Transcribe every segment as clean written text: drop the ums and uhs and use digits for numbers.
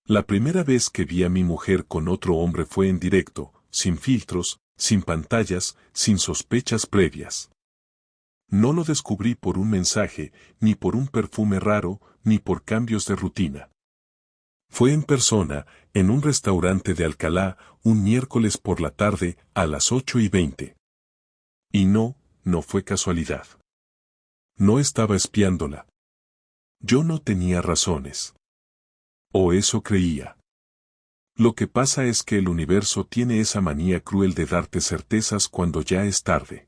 La primera vez que vi a mi mujer con otro hombre fue en directo, sin filtros, sin pantallas, sin sospechas previas. No lo descubrí por un mensaje, ni por un perfume raro, ni por cambios de rutina. Fue en persona, en un restaurante de Alcalá, un miércoles por la tarde, a las 8:20. Y no fue casualidad. No estaba espiándola. Yo no tenía razones. O eso creía. Lo que pasa es que el universo tiene esa manía cruel de darte certezas cuando ya es tarde.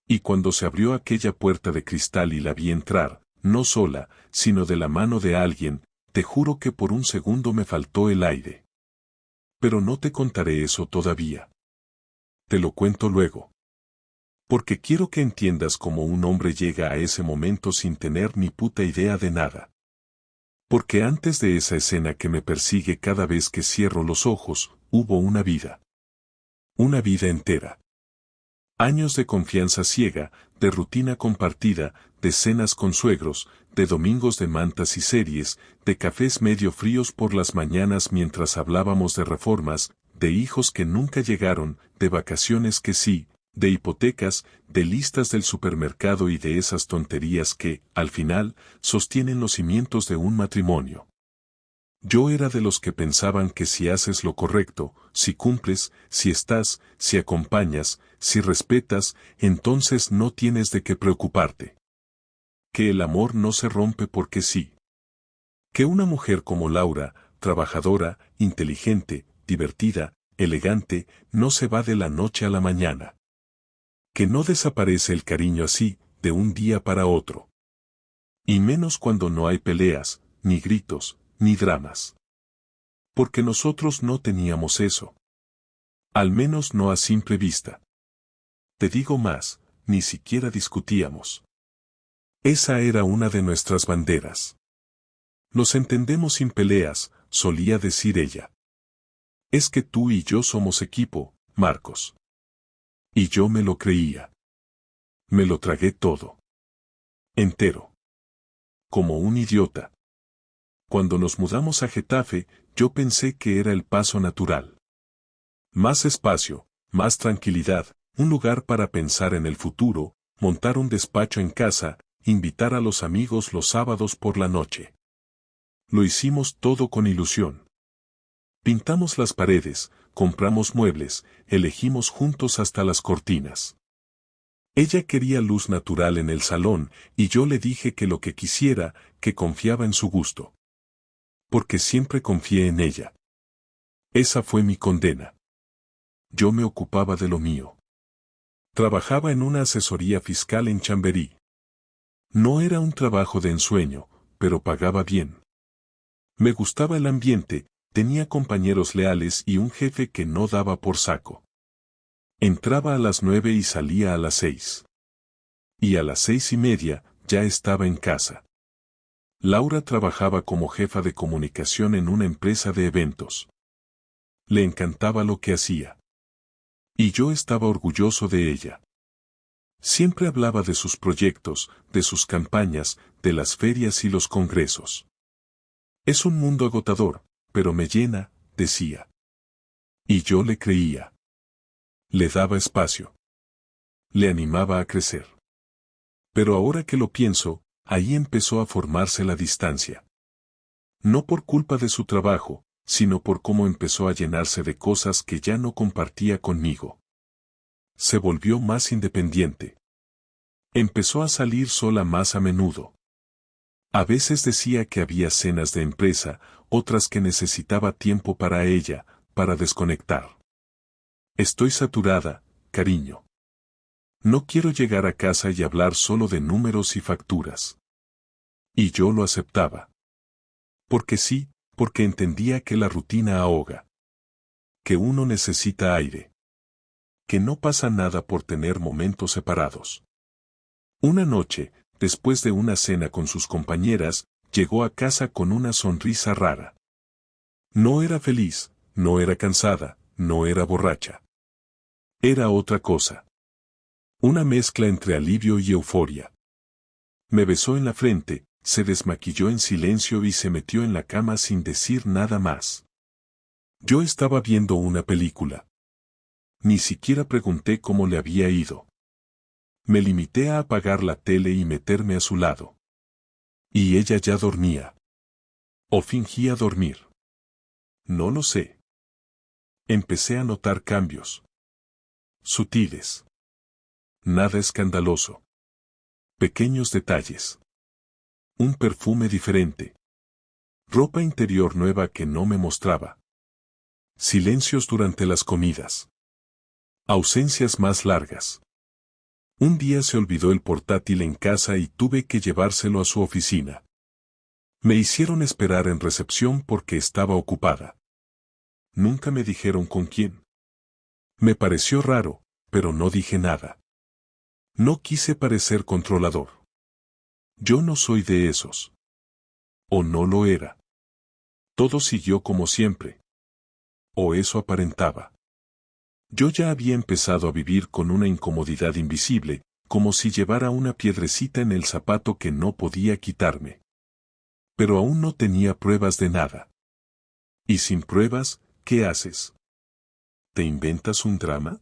Y cuando se abrió aquella puerta de cristal y la vi entrar, no sola, sino de la mano de alguien, te juro que por un segundo me faltó el aire. Pero no te contaré eso todavía. Te lo cuento luego. Porque quiero que entiendas cómo un hombre llega a ese momento sin tener ni puta idea de nada. Porque antes de esa escena que me persigue cada vez que cierro los ojos, hubo una vida. Una vida entera. Años de confianza ciega, de rutina compartida, de cenas con suegros, de domingos de mantas y series, de cafés medio fríos por las mañanas mientras hablábamos de reformas, de hijos que nunca llegaron, de vacaciones que sí, de hipotecas, de listas del supermercado y de esas tonterías que, al final, sostienen los cimientos de un matrimonio. Yo era de los que pensaban que si haces lo correcto, si cumples, si estás, si acompañas, si respetas, entonces no tienes de qué preocuparte. Que el amor no se rompe porque sí. Que una mujer como Laura, trabajadora, inteligente, divertida, elegante, no se va de la noche a la mañana. Que no desaparece el cariño así, de un día para otro. Y menos cuando no hay peleas, ni gritos, ni dramas. Porque nosotros no teníamos eso. Al menos no a simple vista. Te digo más, ni siquiera discutíamos. Esa era una de nuestras banderas. Nos entendemos sin peleas, solía decir ella. Es que tú y yo somos equipo, Marcos. Y yo me lo creía. Me lo tragué todo. Entero. Como un idiota. Cuando nos mudamos a Getafe, yo pensé que era el paso natural. Más espacio, más tranquilidad, un lugar para pensar en el futuro, montar un despacho en casa, invitar a los amigos los sábados por la noche. Lo hicimos todo con ilusión. Pintamos las paredes, compramos muebles, elegimos juntos hasta las cortinas. Ella quería luz natural en el salón, y yo le dije que lo que quisiera, que confiaba en su gusto. Porque siempre confié en ella. Esa fue mi condena. Yo me ocupaba de lo mío. Trabajaba en una asesoría fiscal en Chamberí. No era un trabajo de ensueño, pero pagaba bien. Me gustaba el ambiente, tenía compañeros leales y un jefe que no daba por saco. Entraba a las 9 y salía a las 6. Y a las 6:30 ya estaba en casa. Laura trabajaba como jefa de comunicación en una empresa de eventos. Le encantaba lo que hacía. Y yo estaba orgulloso de ella. Siempre hablaba de sus proyectos, de sus campañas, de las ferias y los congresos. Es un mundo agotador, pero me llena, decía. Y yo le creía. Le daba espacio. Le animaba a crecer. Pero ahora que lo pienso, ahí empezó a formarse la distancia. No por culpa de su trabajo, sino por cómo empezó a llenarse de cosas que ya no compartía conmigo. Se volvió más independiente. Empezó a salir sola más a menudo. A veces decía que había cenas de empresa, otras que necesitaba tiempo para ella, para desconectar. Estoy saturada, cariño. No quiero llegar a casa y hablar solo de números y facturas. Y yo lo aceptaba. Porque sí, porque entendía que la rutina ahoga. Que uno necesita aire. Que no pasa nada por tener momentos separados. Una noche, después de una cena con sus compañeras, llegó a casa con una sonrisa rara. No era feliz, no era cansada, no era borracha. Era otra cosa. Una mezcla entre alivio y euforia. Me besó en la frente, se desmaquilló en silencio y se metió en la cama sin decir nada más. Yo estaba viendo una película. Ni siquiera pregunté cómo le había ido. Me limité a apagar la tele y meterme a su lado. Y ella ya dormía. O fingía dormir. No lo sé. Empecé a notar cambios. Sutiles. Nada escandaloso. Pequeños detalles. Un perfume diferente. Ropa interior nueva que no me mostraba. Silencios durante las comidas. Ausencias más largas. Un día se olvidó el portátil en casa y tuve que llevárselo a su oficina. Me hicieron esperar en recepción porque estaba ocupada. Nunca me dijeron con quién. Me pareció raro, pero no dije nada. No quise parecer controlador. Yo no soy de esos. O no lo era. Todo siguió como siempre. O eso aparentaba. Yo ya había empezado a vivir con una incomodidad invisible, como si llevara una piedrecita en el zapato que no podía quitarme. Pero aún no tenía pruebas de nada. Y sin pruebas, ¿qué haces? ¿Te inventas un drama?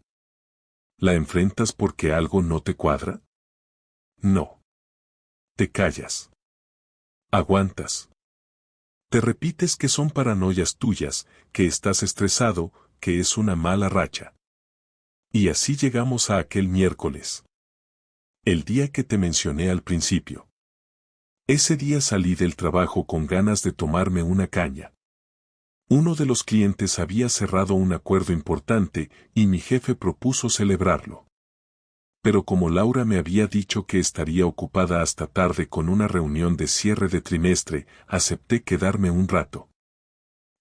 ¿La enfrentas porque algo no te cuadra? No. Te callas. Aguantas. Te repites que son paranoias tuyas, que estás estresado, que es una mala racha. Y así llegamos a aquel miércoles. El día que te mencioné al principio. Ese día salí del trabajo con ganas de tomarme una caña. Uno de los clientes había cerrado un acuerdo importante y mi jefe propuso celebrarlo. Pero como Laura me había dicho que estaría ocupada hasta tarde con una reunión de cierre de trimestre, acepté quedarme un rato.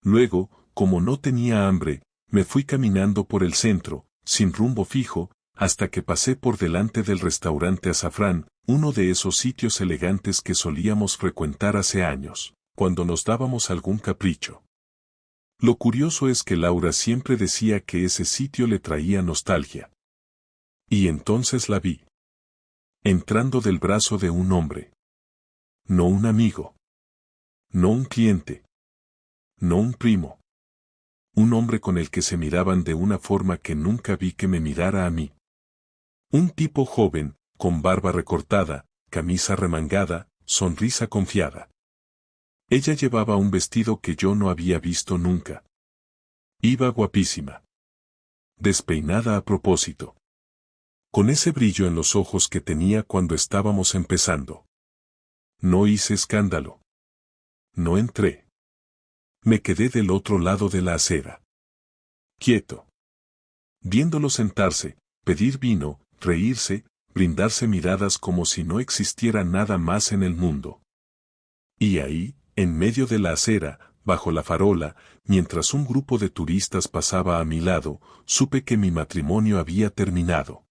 Luego, como no tenía hambre, me fui caminando por el centro, sin rumbo fijo, hasta que pasé por delante del restaurante Azafrán, uno de esos sitios elegantes que solíamos frecuentar hace años, cuando nos dábamos algún capricho. Lo curioso es que Laura siempre decía que ese sitio le traía nostalgia. Y entonces la vi. Entrando del brazo de un hombre. No un amigo. No un cliente. No un primo. Un hombre con el que se miraban de una forma que nunca vi que me mirara a mí. Un tipo joven, con barba recortada, camisa remangada, sonrisa confiada. Ella llevaba un vestido que yo no había visto nunca. Iba guapísima. Despeinada a propósito. Con ese brillo en los ojos que tenía cuando estábamos empezando. No hice escándalo. No entré. Me quedé del otro lado de la acera. Quieto. Viéndolo sentarse, pedir vino, reírse, brindarse miradas como si no existiera nada más en el mundo. Y ahí, en medio de la acera, bajo la farola, mientras un grupo de turistas pasaba a mi lado, supe que mi matrimonio había terminado.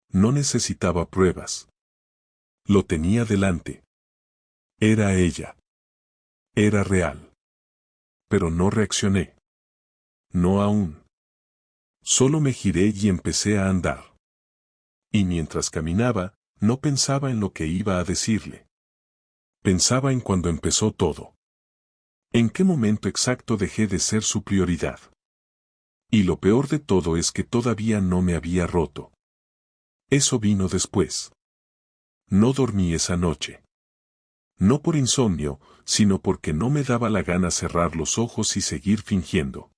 No necesitaba pruebas. Lo tenía delante. Era ella. Era real. Pero no reaccioné. No aún. Solo me giré y empecé a andar. Y mientras caminaba, no pensaba en lo que iba a decirle. Pensaba en cuando empezó todo. ¿En qué momento exacto dejé de ser su prioridad? Y lo peor de todo es que todavía no me había roto. Eso vino después. No dormí esa noche. No por insomnio, sino porque no me daba la gana cerrar los ojos y seguir fingiendo.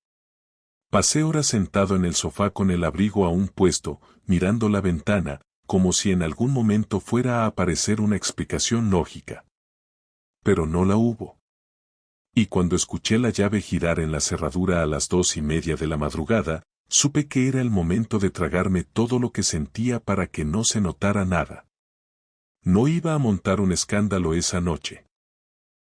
Pasé horas sentado en el sofá con el abrigo aún puesto, mirando la ventana, como si en algún momento fuera a aparecer una explicación lógica. Pero no la hubo. Y cuando escuché la llave girar en la cerradura a las 2:30 de la madrugada, supe que era el momento de tragarme todo lo que sentía para que no se notara nada. No iba a montar un escándalo esa noche.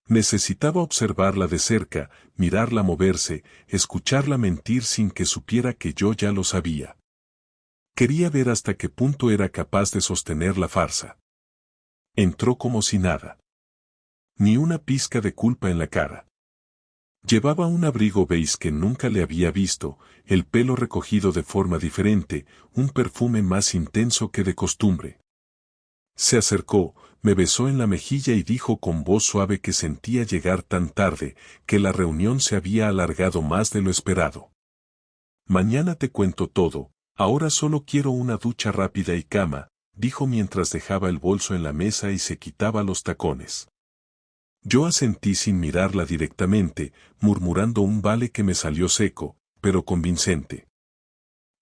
Necesitaba observarla de cerca, mirarla moverse, escucharla mentir sin que supiera que yo ya lo sabía. Quería ver hasta qué punto era capaz de sostener la farsa. Entró como si nada. Ni una pizca de culpa en la cara. Llevaba un abrigo beige que nunca le había visto, el pelo recogido de forma diferente, un perfume más intenso que de costumbre. Se acercó, me besó en la mejilla y dijo con voz suave que sentía llegar tan tarde, que la reunión se había alargado más de lo esperado. Mañana te cuento todo, ahora solo quiero una ducha rápida y cama, dijo mientras dejaba el bolso en la mesa y se quitaba los tacones. Yo asentí sin mirarla directamente, murmurando un vale que me salió seco, pero convincente.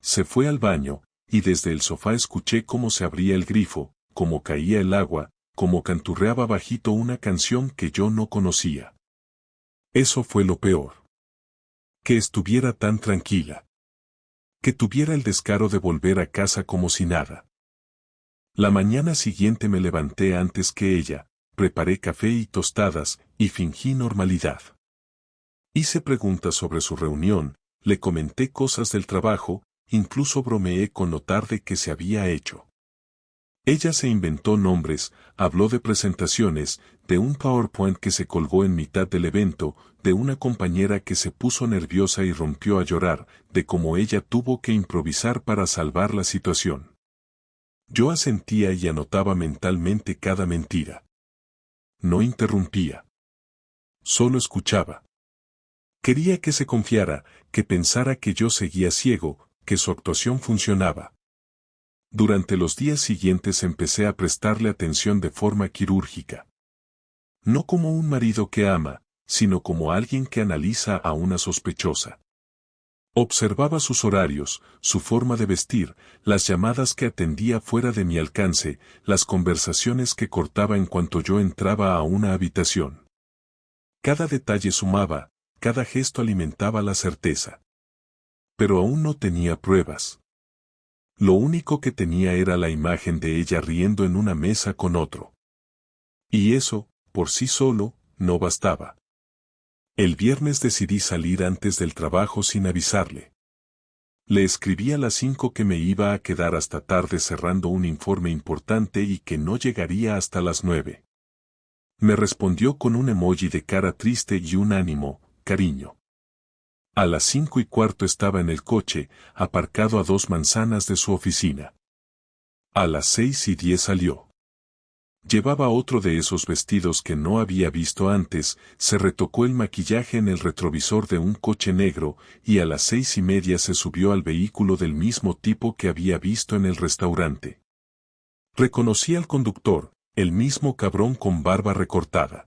Se fue al baño, y desde el sofá escuché cómo se abría el grifo, cómo caía el agua, cómo canturreaba bajito una canción que yo no conocía. Eso fue lo peor. Que estuviera tan tranquila. Que tuviera el descaro de volver a casa como si nada. La mañana siguiente me levanté antes que ella, preparé café y tostadas, y fingí normalidad. Hice preguntas sobre su reunión, le comenté cosas del trabajo, incluso bromeé con lo tarde que se había hecho. Ella se inventó nombres, habló de presentaciones, de un PowerPoint que se colgó en mitad del evento, de una compañera que se puso nerviosa y rompió a llorar, de cómo ella tuvo que improvisar para salvar la situación. Yo asentía y anotaba mentalmente cada mentira. No interrumpía. Solo escuchaba. Quería que se confiara, que pensara que yo seguía ciego, que su actuación funcionaba. Durante los días siguientes empecé a prestarle atención de forma quirúrgica. No como un marido que ama, sino como alguien que analiza a una sospechosa. Observaba sus horarios, su forma de vestir, las llamadas que atendía fuera de mi alcance, las conversaciones que cortaba en cuanto yo entraba a una habitación. Cada detalle sumaba, cada gesto alimentaba la certeza. Pero aún no tenía pruebas. Lo único que tenía era la imagen de ella riendo en una mesa con otro. Y eso, por sí solo, no bastaba. El viernes decidí salir antes del trabajo sin avisarle. Le escribí a las 5 que me iba a quedar hasta tarde cerrando un informe importante y que no llegaría hasta las 9. Me respondió con un emoji de cara triste y un ánimo, cariño. A las 5:15 estaba en el coche, aparcado a 2 manzanas de su oficina. A las 6:10 salió. Llevaba otro de esos vestidos que no había visto antes, se retocó el maquillaje en el retrovisor de un coche negro, y a las 6:30 se subió al vehículo del mismo tipo que había visto en el restaurante. Reconocí al conductor, el mismo cabrón con barba recortada.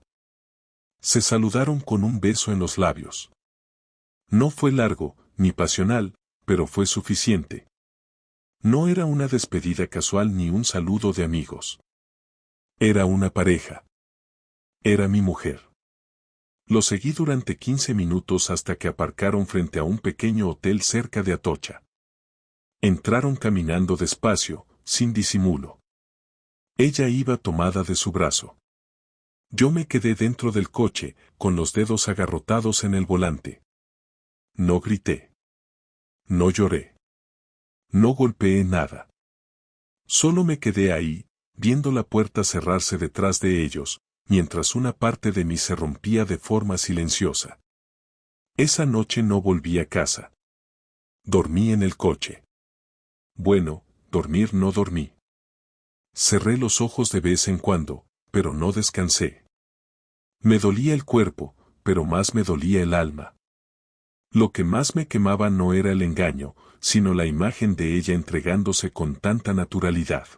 Se saludaron con un beso en los labios. No fue largo, ni pasional, pero fue suficiente. No era una despedida casual ni un saludo de amigos. Era una pareja. Era mi mujer. Lo seguí durante 15 minutos hasta que aparcaron frente a un pequeño hotel cerca de Atocha. Entraron caminando despacio, sin disimulo. Ella iba tomada de su brazo. Yo me quedé dentro del coche, con los dedos agarrotados en el volante. No grité. No lloré. No golpeé nada. Solo me quedé ahí, viendo la puerta cerrarse detrás de ellos, mientras una parte de mí se rompía de forma silenciosa. Esa noche no volví a casa. Dormí en el coche. Bueno, dormir no dormí. Cerré los ojos de vez en cuando, pero no descansé. Me dolía el cuerpo, pero más me dolía el alma. Lo que más me quemaba no era el engaño, sino la imagen de ella entregándose con tanta naturalidad.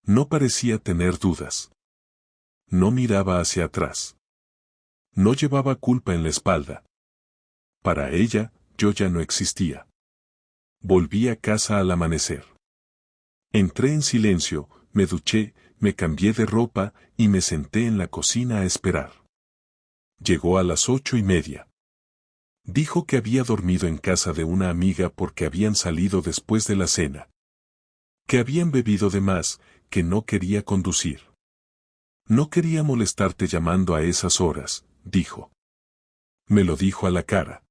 No parecía tener dudas. No miraba hacia atrás. No llevaba culpa en la espalda. Para ella, yo ya no existía. Volví a casa al amanecer. Entré en silencio, me duché, me cambié de ropa y me senté en la cocina a esperar. Llegó a las 8:30. Dijo que había dormido en casa de una amiga porque habían salido después de la cena. Que habían bebido de más, que no quería conducir. No quería molestarte llamando a esas horas, dijo. Me lo dijo a la cara.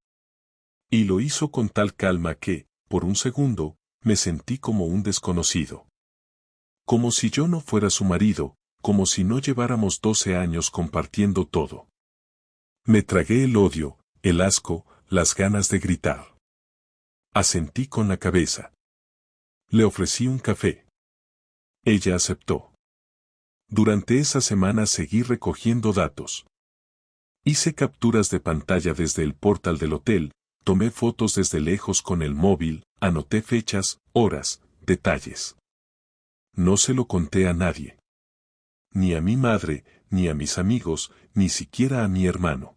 Y lo hizo con tal calma que, por un segundo, me sentí como un desconocido. Como si yo no fuera su marido, como si no lleváramos 12 años compartiendo todo. Me tragué el odio, el asco, las ganas de gritar. Asentí con la cabeza. Le ofrecí un café. Ella aceptó. Durante esa semana seguí recogiendo datos. Hice capturas de pantalla desde el portal del hotel, tomé fotos desde lejos con el móvil, anoté fechas, horas, detalles. No se lo conté a nadie. Ni a mi madre, ni a mis amigos, ni siquiera a mi hermano.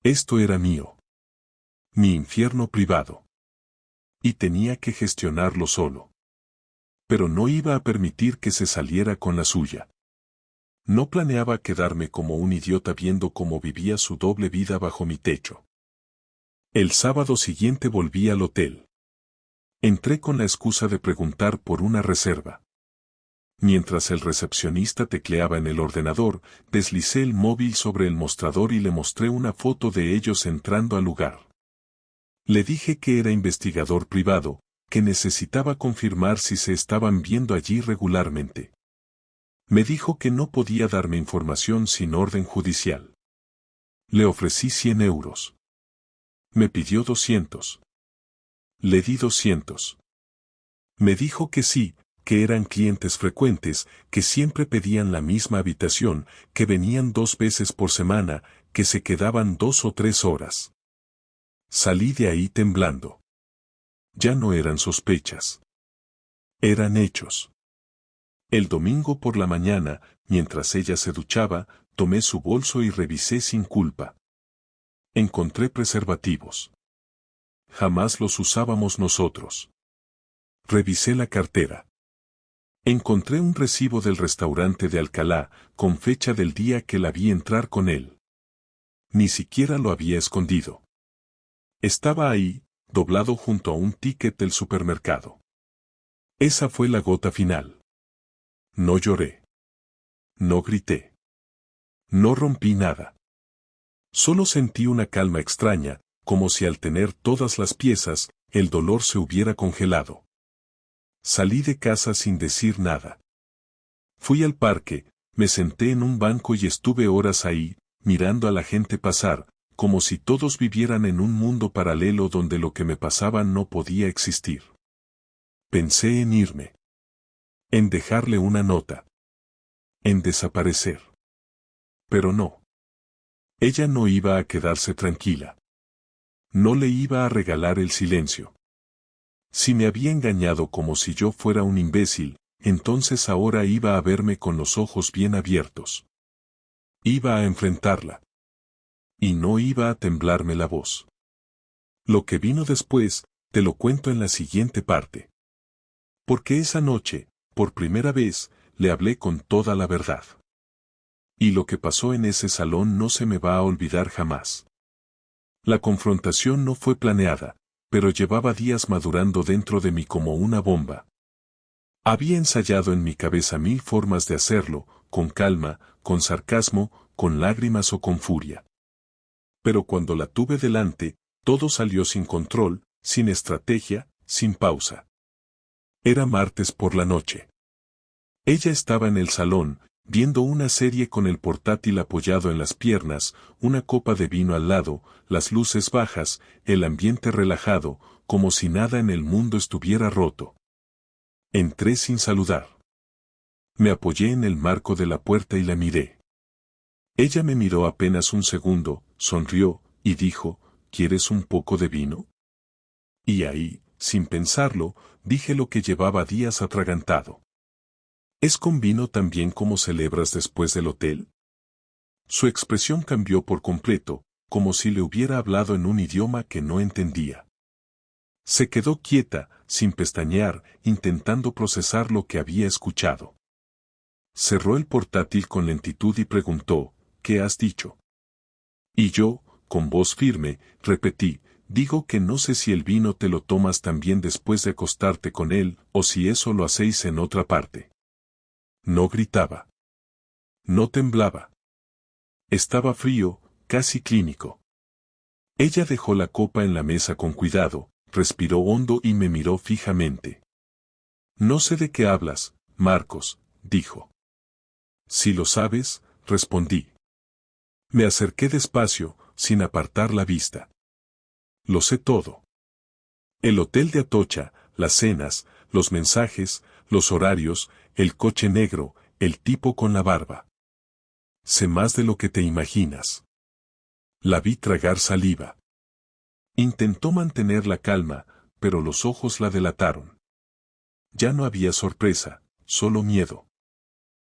Esto era mío. Mi infierno privado. Y tenía que gestionarlo solo. Pero no iba a permitir que se saliera con la suya. No planeaba quedarme como un idiota viendo cómo vivía su doble vida bajo mi techo. El sábado siguiente volví al hotel. Entré con la excusa de preguntar por una reserva. Mientras el recepcionista tecleaba en el ordenador, deslicé el móvil sobre el mostrador y le mostré una foto de ellos entrando al lugar. Le dije que era investigador privado, que necesitaba confirmar si se estaban viendo allí regularmente. Me dijo que no podía darme información sin orden judicial. Le ofrecí 100 euros. Me pidió 200. Le di 200. Me dijo que sí, que eran clientes frecuentes, que siempre pedían la misma habitación, que venían 2 veces por semana, que se quedaban 2 o 3 horas. Salí de ahí temblando. Ya no eran sospechas. Eran hechos. El domingo por la mañana, mientras ella se duchaba, tomé su bolso y revisé sin culpa. Encontré preservativos. Jamás los usábamos nosotros. Revisé la cartera. Encontré un recibo del restaurante de Alcalá, con fecha del día que la vi entrar con él. Ni siquiera lo había escondido. Estaba ahí, doblado junto a un ticket del supermercado. Esa fue la gota final. No lloré. No grité. No rompí nada. Solo sentí una calma extraña, como si al tener todas las piezas, el dolor se hubiera congelado. Salí de casa sin decir nada. Fui al parque, me senté en un banco y estuve horas ahí, mirando a la gente pasar, como si todos vivieran en un mundo paralelo donde lo que me pasaba no podía existir. Pensé en irme. En dejarle una nota. En desaparecer. Pero no. Ella no iba a quedarse tranquila. No le iba a regalar el silencio. Si me había engañado como si yo fuera un imbécil, entonces ahora iba a verme con los ojos bien abiertos. Iba a enfrentarla. Y no iba a temblarme la voz. Lo que vino después, te lo cuento en la siguiente parte. Porque esa noche, por primera vez, le hablé con toda la verdad. Y lo que pasó en ese salón no se me va a olvidar jamás. La confrontación no fue planeada, pero llevaba días madurando dentro de mí como una bomba. Había ensayado en mi cabeza 1000 formas de hacerlo, con calma, con sarcasmo, con lágrimas o con furia. Pero cuando la tuve delante, todo salió sin control, sin estrategia, sin pausa. Era martes por la noche. Ella estaba en el salón, viendo una serie con el portátil apoyado en las piernas, una copa de vino al lado, las luces bajas, el ambiente relajado, como si nada en el mundo estuviera roto. Entré sin saludar. Me apoyé en el marco de la puerta y la miré. Ella me miró apenas un segundo, sonrió, y dijo, ¿quieres un poco de vino? Y ahí, sin pensarlo, dije lo que llevaba días atragantado. ¿Es con vino también como celebras después del hotel? Su expresión cambió por completo, como si le hubiera hablado en un idioma que no entendía. Se quedó quieta, sin pestañear, intentando procesar lo que había escuchado. Cerró el portátil con lentitud y preguntó, ¿qué has dicho? Y yo, con voz firme, repetí, digo que no sé si el vino te lo tomas también después de acostarte con él, o si eso lo hacéis en otra parte. No gritaba. No temblaba. Estaba frío, casi clínico. Ella dejó la copa en la mesa con cuidado, respiró hondo y me miró fijamente. No sé de qué hablas, Marcos, dijo. Si lo sabes, respondí. Me acerqué despacio, sin apartar la vista. Lo sé todo. El hotel de Atocha, las cenas, los mensajes, los horarios, el coche negro, el tipo con la barba. Sé más de lo que te imaginas. La vi tragar saliva. Intentó mantener la calma, pero los ojos la delataron. Ya no había sorpresa, solo miedo.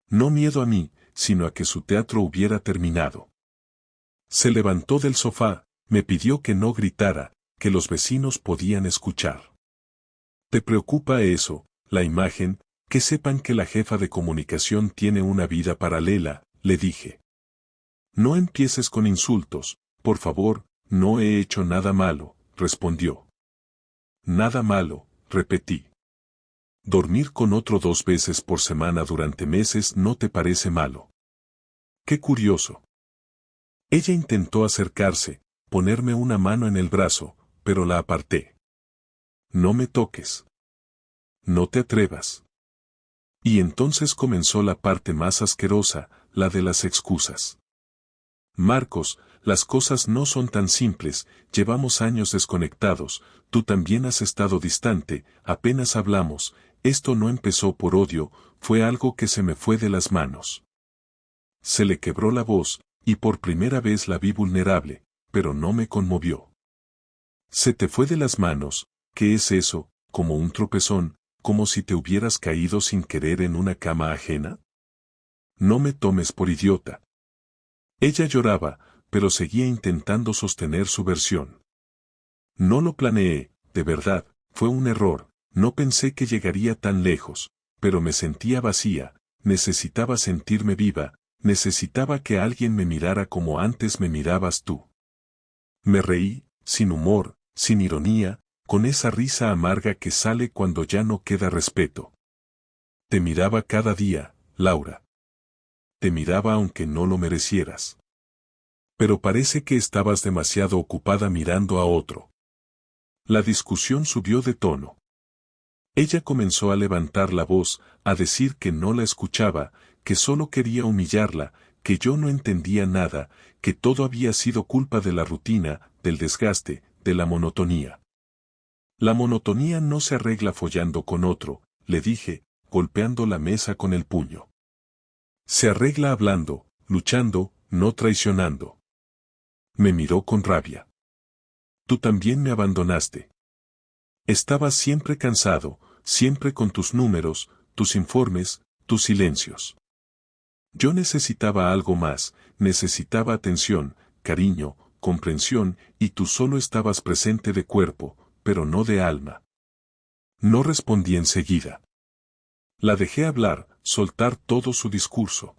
No miedo a mí, sino a que su teatro hubiera terminado. Se levantó del sofá, me pidió que no gritara, que los vecinos podían escuchar. ¿Te preocupa eso, la imagen, que sepan que la jefa de comunicación tiene una vida paralela?, le dije. No empieces con insultos, por favor, no he hecho nada malo, respondió. Nada malo, repetí. Dormir con otro 2 veces por semana durante meses no te parece malo. Qué curioso. Ella intentó acercarse, ponerme una mano en el brazo, pero la aparté. No me toques. No te atrevas. Y entonces comenzó la parte más asquerosa, la de las excusas. Marcos, las cosas no son tan simples, llevamos años desconectados, tú también has estado distante, apenas hablamos, esto no empezó por odio, fue algo que se me fue de las manos. Se le quebró la voz, y por primera vez la vi vulnerable, pero no me conmovió. ¿Se te fue de las manos? ¿Qué es eso? ¿Como un tropezón, como si te hubieras caído sin querer en una cama ajena? No me tomes por idiota. Ella lloraba, pero seguía intentando sostener su versión. No lo planeé, de verdad, fue un error, no pensé que llegaría tan lejos, pero me sentía vacía, necesitaba sentirme viva, necesitaba que alguien me mirara como antes me mirabas tú. Me reí, sin humor, sin ironía, con esa risa amarga que sale cuando ya no queda respeto. Te miraba cada día, Laura. Te miraba aunque no lo merecieras. Pero parece que estabas demasiado ocupada mirando a otro. La discusión subió de tono. Ella comenzó a levantar la voz, a decir que no la escuchaba, que solo quería humillarla, que yo no entendía nada, que todo había sido culpa de la rutina, del desgaste, de la monotonía. La monotonía no se arregla follando con otro, le dije, golpeando la mesa con el puño. Se arregla hablando, luchando, no traicionando. Me miró con rabia. Tú también me abandonaste. Estabas siempre cansado, siempre con tus números, tus informes, tus silencios. Yo necesitaba algo más, necesitaba atención, cariño, comprensión, y tú solo estabas presente de cuerpo, pero no de alma. No respondí enseguida. La dejé hablar, soltar todo su discurso.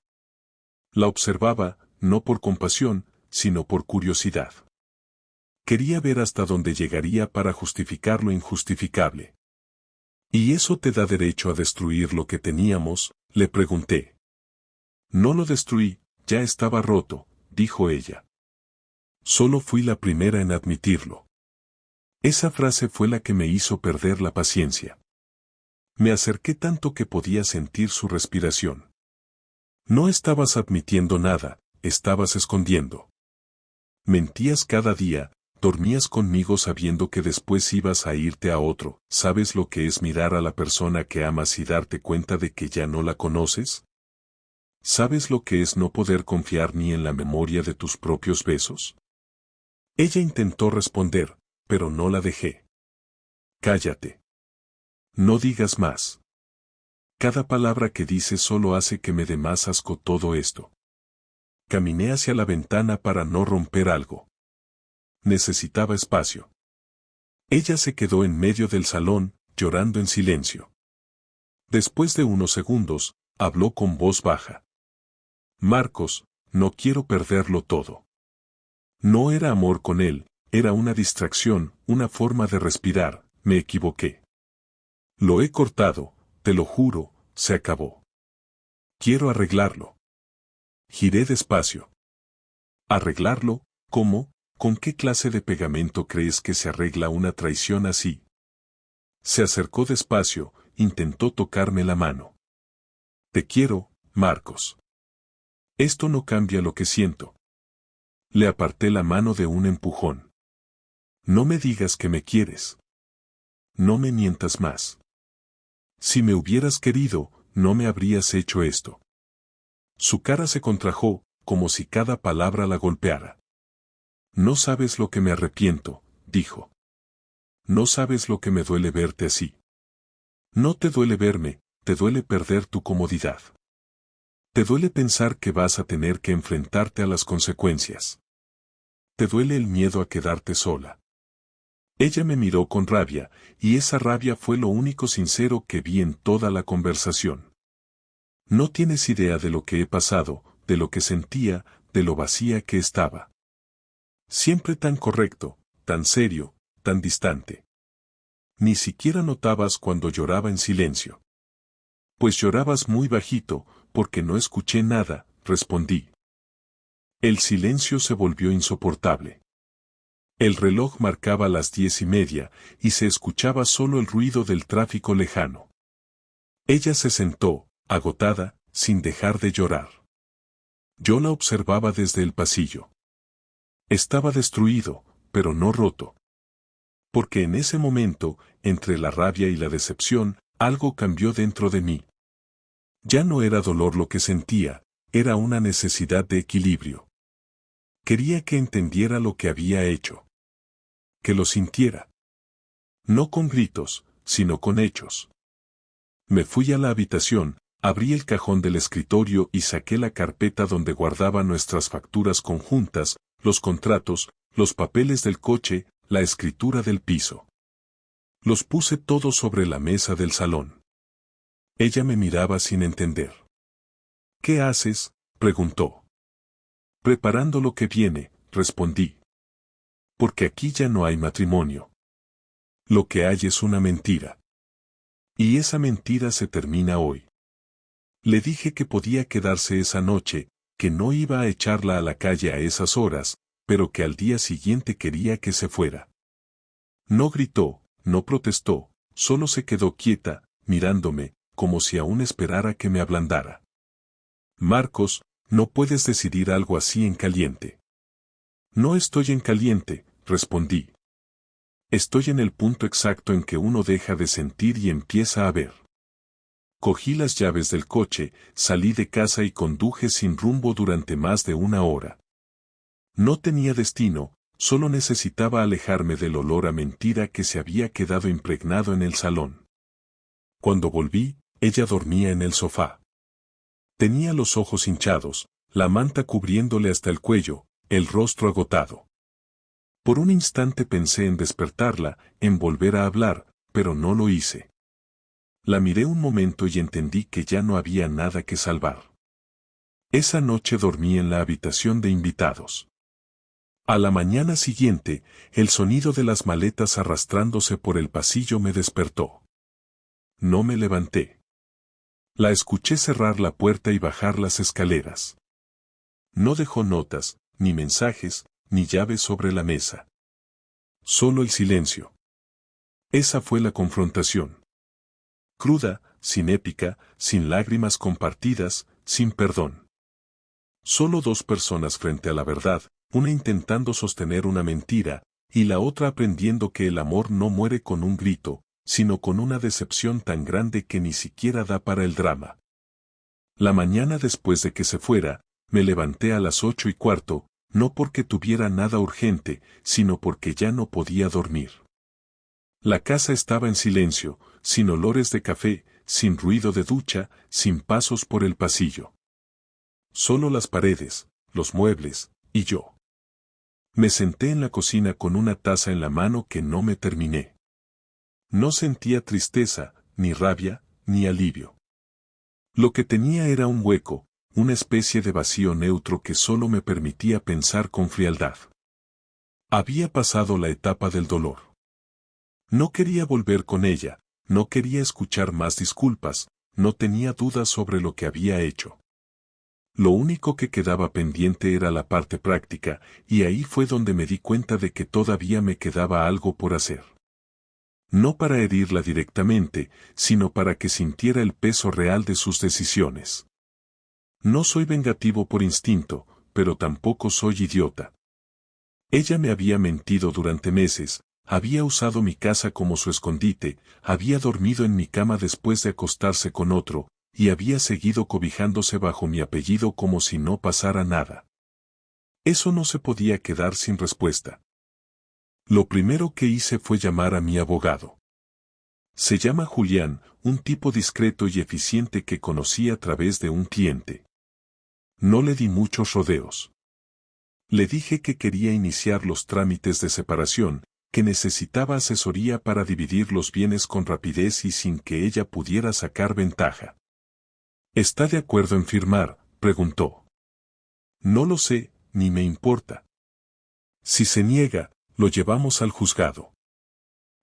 La observaba, no por compasión, sino por curiosidad. Quería ver hasta dónde llegaría para justificar lo injustificable. ¿Y eso te da derecho a destruir lo que teníamos?, le pregunté. No lo destruí, ya estaba roto, dijo ella. Solo fui la primera en admitirlo. Esa frase fue la que me hizo perder la paciencia. Me acerqué tanto que podía sentir su respiración. No estabas admitiendo nada, estabas escondiendo. Mentías cada día, dormías conmigo sabiendo que después ibas a irte a otro. ¿Sabes lo que es mirar a la persona que amas y darte cuenta de que ya no la conoces? ¿Sabes lo que es no poder confiar ni en la memoria de tus propios besos? Ella intentó responder, pero no la dejé. Cállate. No digas más. Cada palabra que dices solo hace que me dé más asco todo esto. Caminé hacia la ventana para no romper algo. Necesitaba espacio. Ella se quedó en medio del salón, llorando en silencio. Después de unos segundos, habló con voz baja. Marcos, no quiero perderlo todo. No era amor con él, era una distracción, una forma de respirar, me equivoqué. Lo he cortado, te lo juro, se acabó. Quiero arreglarlo. Giré despacio. ¿Arreglarlo? ¿Cómo? ¿Con qué clase de pegamento crees que se arregla una traición así? Se acercó despacio, intentó tocarme la mano. Te quiero, Marcos. Esto no cambia lo que siento. Le aparté la mano de un empujón. No me digas que me quieres. No me mientas más. Si me hubieras querido, no me habrías hecho esto. Su cara se contrajo, como si cada palabra la golpeara. No sabes lo que me arrepiento, dijo. No sabes lo que me duele verte así. No te duele verme, te duele perder tu comodidad. Te duele pensar que vas a tener que enfrentarte a las consecuencias. Te duele el miedo a quedarte sola. Ella me miró con rabia, y esa rabia fue lo único sincero que vi en toda la conversación. No tienes idea de lo que he pasado, de lo que sentía, de lo vacía que estaba. Siempre tan correcto, tan serio, tan distante. Ni siquiera notabas cuando lloraba en silencio. Pues llorabas muy bajito, porque no escuché nada, respondí. El silencio se volvió insoportable. El reloj marcaba las 10:30, y se escuchaba solo el ruido del tráfico lejano. Ella se sentó, agotada, sin dejar de llorar. Yo la observaba desde el pasillo. Estaba destruido, pero no roto. Porque en ese momento, entre la rabia y la decepción, algo cambió dentro de mí. Ya no era dolor lo que sentía, era una necesidad de equilibrio. Quería que entendiera lo que había hecho. Que lo sintiera. No con gritos, sino con hechos. Me fui a la habitación, abrí el cajón del escritorio y saqué la carpeta donde guardaba nuestras facturas conjuntas, los contratos, los papeles del coche, la escritura del piso. Los puse todos sobre la mesa del salón. Ella me miraba sin entender. ¿Qué haces?, preguntó. Preparando lo que viene, respondí. Porque aquí ya no hay matrimonio. Lo que hay es una mentira. Y esa mentira se termina hoy. Le dije que podía quedarse esa noche, que no iba a echarla a la calle a esas horas, pero que al día siguiente quería que se fuera. No gritó, no protestó, solo se quedó quieta, mirándome, como si aún esperara que me ablandara. Marcos, no puedes decidir algo así en caliente. No estoy en caliente, respondí. Estoy en el punto exacto en que uno deja de sentir y empieza a ver. Cogí las llaves del coche, salí de casa y conduje sin rumbo durante más de 1 hora. No tenía destino, solo necesitaba alejarme del olor a mentira que se había quedado impregnado en el salón. Cuando volví, ella dormía en el sofá. Tenía los ojos hinchados, la manta cubriéndole hasta el cuello, el rostro agotado. Por un instante pensé en despertarla, en volver a hablar, pero no lo hice. La miré un momento y entendí que ya no había nada que salvar. Esa noche dormí en la habitación de invitados. A la mañana siguiente, el sonido de las maletas arrastrándose por el pasillo me despertó. No me levanté. La escuché cerrar la puerta y bajar las escaleras. No dejó notas, ni mensajes, ni llaves sobre la mesa. Solo el silencio. Esa fue la confrontación. Cruda, sin épica, sin lágrimas compartidas, sin perdón. Solo dos personas frente a la verdad, una intentando sostener una mentira, y la otra aprendiendo que el amor no muere con un grito, sino con una decepción tan grande que ni siquiera da para el drama. La mañana después de que se fuera, me levanté a las 8:15, no porque tuviera nada urgente, sino porque ya no podía dormir. La casa estaba en silencio, sin olores de café, sin ruido de ducha, sin pasos por el pasillo. Solo las paredes, los muebles, y yo. Me senté en la cocina con una taza en la mano que no me terminé. No sentía tristeza, ni rabia, ni alivio. Lo que tenía era un hueco, una especie de vacío neutro que solo me permitía pensar con frialdad. Había pasado la etapa del dolor. No quería volver con ella, no quería escuchar más disculpas, no tenía dudas sobre lo que había hecho. Lo único que quedaba pendiente era la parte práctica, y ahí fue donde me di cuenta de que todavía me quedaba algo por hacer. No para herirla directamente, sino para que sintiera el peso real de sus decisiones. No soy vengativo por instinto, pero tampoco soy idiota. Ella me había mentido durante meses, había usado mi casa como su escondite, había dormido en mi cama después de acostarse con otro, y había seguido cobijándose bajo mi apellido como si no pasara nada. Eso no se podía quedar sin respuesta. Lo primero que hice fue llamar a mi abogado. Se llama Julián, un tipo discreto y eficiente que conocí a través de un cliente. No le di muchos rodeos. Le dije que quería iniciar los trámites de separación, que necesitaba asesoría para dividir los bienes con rapidez y sin que ella pudiera sacar ventaja. ¿Está de acuerdo en firmar?, preguntó. No lo sé, ni me importa. Si se niega, lo llevamos al juzgado.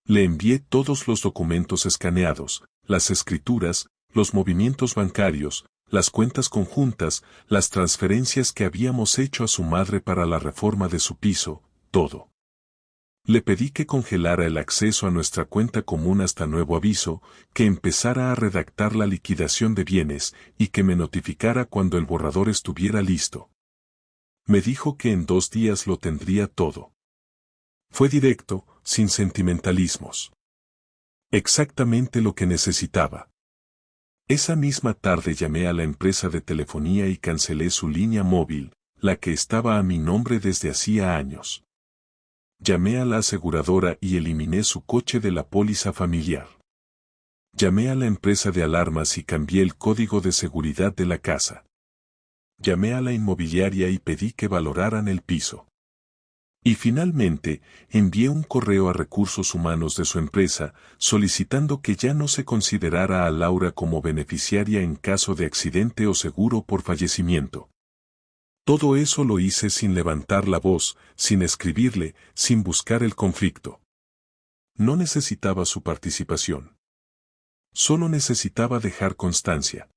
Le envié todos los documentos escaneados, las escrituras, los movimientos bancarios, las cuentas conjuntas, las transferencias que habíamos hecho a su madre para la reforma de su piso, todo. Le pedí que congelara el acceso a nuestra cuenta común hasta nuevo aviso, que empezara a redactar la liquidación de bienes y que me notificara cuando el borrador estuviera listo. Me dijo que en 2 días lo tendría todo. Fue directo, sin sentimentalismos. Exactamente lo que necesitaba. Esa misma tarde llamé a la empresa de telefonía y cancelé su línea móvil, la que estaba a mi nombre desde hacía años. Llamé a la aseguradora y eliminé su coche de la póliza familiar. Llamé a la empresa de alarmas y cambié el código de seguridad de la casa. Llamé a la inmobiliaria y pedí que valoraran el piso. Y finalmente, envié un correo a recursos humanos de su empresa, solicitando que ya no se considerara a Laura como beneficiaria en caso de accidente o seguro por fallecimiento. Todo eso lo hice sin levantar la voz, sin escribirle, sin buscar el conflicto. No necesitaba su participación. Solo necesitaba dejar constancia.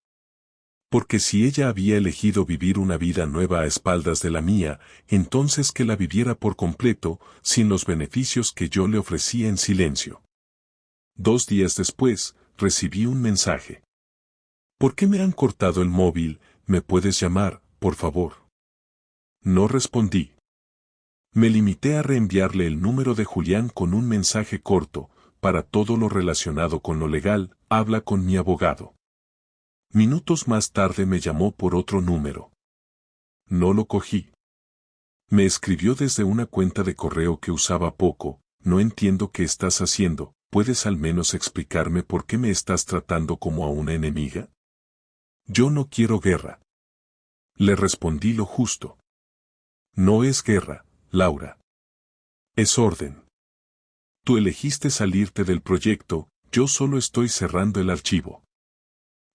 Porque si ella había elegido vivir una vida nueva a espaldas de la mía, entonces que la viviera por completo, sin los beneficios que yo le ofrecía en silencio. 2 días después, recibí un mensaje. ¿Por qué me han cortado el móvil? ¿Me puedes llamar, por favor? No respondí. Me limité a reenviarle el número de Julián con un mensaje corto, para todo lo relacionado con lo legal, habla con mi abogado. Minutos más tarde me llamó por otro número. No lo cogí. Me escribió desde una cuenta de correo que usaba poco, no entiendo qué estás haciendo, ¿puedes al menos explicarme por qué me estás tratando como a una enemiga? Yo no quiero guerra. Le respondí lo justo. No es guerra, Laura. Es orden. Tú elegiste salirte del proyecto, yo solo estoy cerrando el archivo.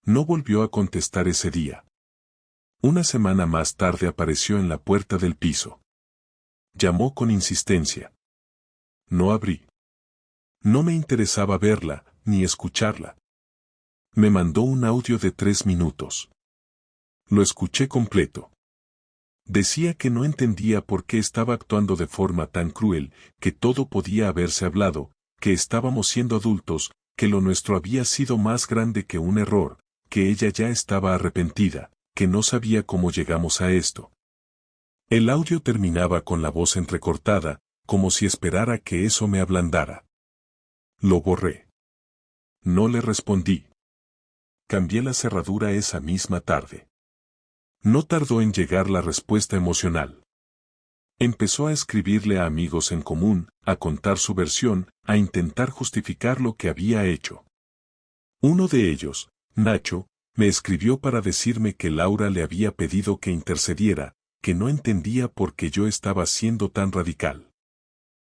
No volvió a contestar ese día. Una semana más tarde apareció en la puerta del piso. Llamó con insistencia. No abrí. No me interesaba verla, ni escucharla. Me mandó un audio de 3 minutos. Lo escuché completo. Decía que no entendía por qué estaba actuando de forma tan cruel, que todo podía haberse hablado, que estábamos siendo adultos, que lo nuestro había sido más grande que un error, que ella ya estaba arrepentida, que no sabía cómo llegamos a esto. El audio terminaba con la voz entrecortada, como si esperara que eso me ablandara. Lo borré. No le respondí. Cambié la cerradura esa misma tarde. No tardó en llegar la respuesta emocional. Empezó a escribirle a amigos en común, a contar su versión, a intentar justificar lo que había hecho. Uno de ellos, Nacho, me escribió para decirme que Laura le había pedido que intercediera, que no entendía por qué yo estaba siendo tan radical.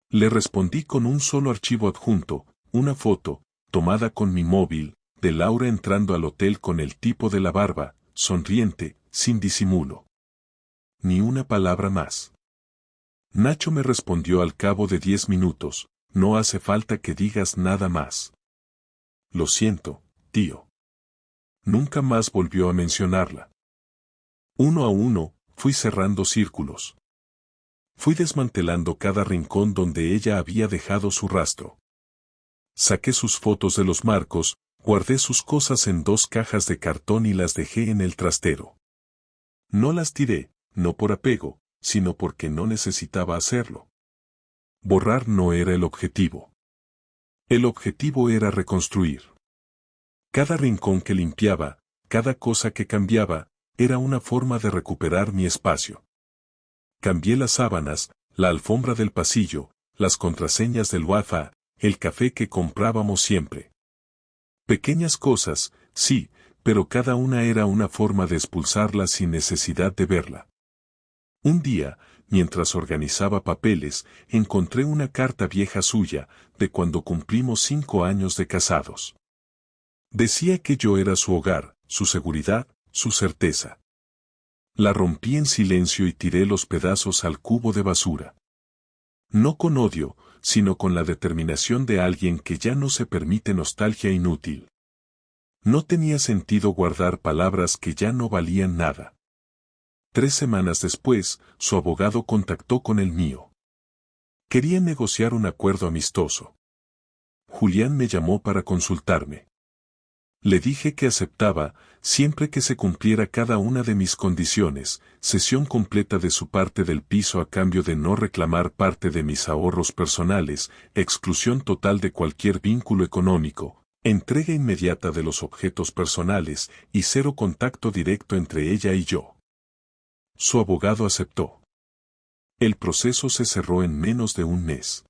Le respondí con un solo archivo adjunto, una foto, tomada con mi móvil, de Laura entrando al hotel con el tipo de la barba, sonriente, sin disimulo. Ni una palabra más. Nacho me respondió al cabo de 10 minutos, no hace falta que digas nada más. Lo siento, tío. Nunca más volvió a mencionarla. Uno a uno, fui cerrando círculos. Fui desmantelando cada rincón donde ella había dejado su rastro. Saqué sus fotos de los marcos, guardé sus cosas en 2 cajas de cartón y las dejé en el trastero. No las tiré, no por apego, sino porque no necesitaba hacerlo. Borrar no era el objetivo. El objetivo era reconstruir. Cada rincón que limpiaba, cada cosa que cambiaba, era una forma de recuperar mi espacio. Cambié las sábanas, la alfombra del pasillo, las contraseñas del Wi-Fi, el café que comprábamos siempre. Pequeñas cosas, sí, pero cada una era una forma de expulsarla sin necesidad de verla. Un día, mientras organizaba papeles, encontré una carta vieja suya, de cuando cumplimos 5 años de casados. Decía que yo era su hogar, su seguridad, su certeza. La rompí en silencio y tiré los pedazos al cubo de basura. No con odio, sino con la determinación de alguien que ya no se permite nostalgia inútil. No tenía sentido guardar palabras que ya no valían nada. 3 semanas después, su abogado contactó con el mío. Quería negociar un acuerdo amistoso. Julián me llamó para consultarme. Le dije que aceptaba, siempre que se cumpliera cada una de mis condiciones, cesión completa de su parte del piso a cambio de no reclamar parte de mis ahorros personales, exclusión total de cualquier vínculo económico, entrega inmediata de los objetos personales y 0 contacto directo entre ella y yo. Su abogado aceptó. El proceso se cerró en menos de un mes.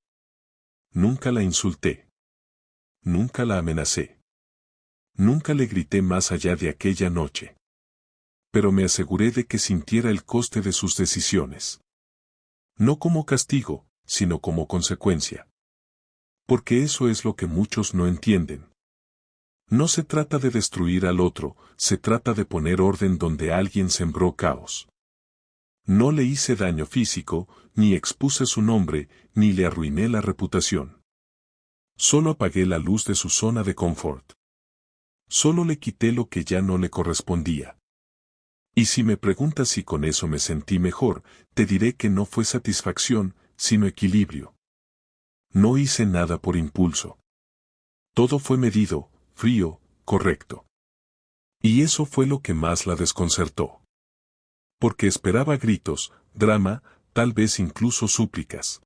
Nunca la insulté. Nunca la amenacé. Nunca le grité más allá de aquella noche. Pero me aseguré de que sintiera el coste de sus decisiones. No como castigo, sino como consecuencia. Porque eso es lo que muchos no entienden. No se trata de destruir al otro, se trata de poner orden donde alguien sembró caos. No le hice daño físico, ni expuse su nombre, ni le arruiné la reputación. Solo apagué la luz de su zona de confort. Solo le quité lo que ya no le correspondía. Y si me preguntas si con eso me sentí mejor, te diré que no fue satisfacción, sino equilibrio. No hice nada por impulso. Todo fue medido, frío, correcto. Y eso fue lo que más la desconcertó. Porque esperaba gritos, drama, tal vez incluso súplicas.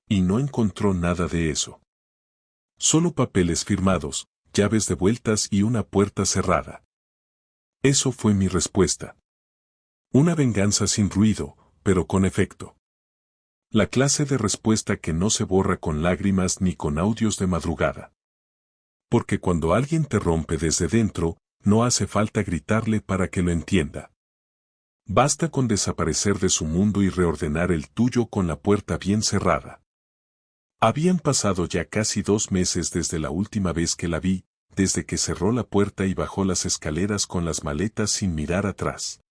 Y no encontró nada de eso. Solo papeles firmados, llaves devueltas y una puerta cerrada. Eso fue mi respuesta. Una venganza sin ruido, pero con efecto. La clase de respuesta que no se borra con lágrimas ni con audios de madrugada. Porque cuando alguien te rompe desde dentro, no hace falta gritarle para que lo entienda. Basta con desaparecer de su mundo y reordenar el tuyo con la puerta bien cerrada. Habían pasado ya casi 2 meses desde la última vez que la vi, desde que cerró la puerta y bajó las escaleras con las maletas sin mirar atrás.